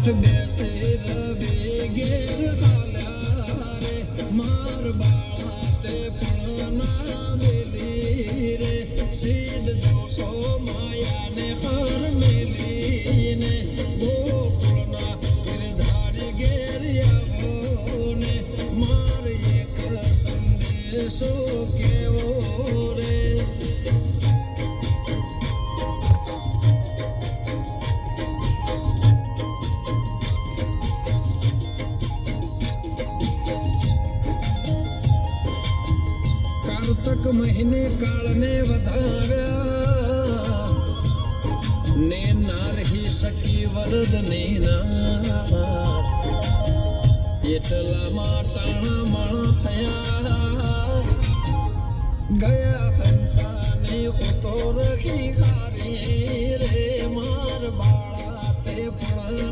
હાથ બેસે રવે ઘેર હાલ્યા રે માર બાળા તે પણ ના બેલી રે સીધ જોશો માયાને હર મેલીને ગોકુળના ગિરધારી ઘેર આવો ને માર એક સંદેશો કેવો રે कार्तक महीने काळने वधाव्या ने नारही सखी वरद नेनार એટલામાં ટાણા માણા થયા ગયા હંસાને ઉતો રખી હારી રે માર બાળા તે પણ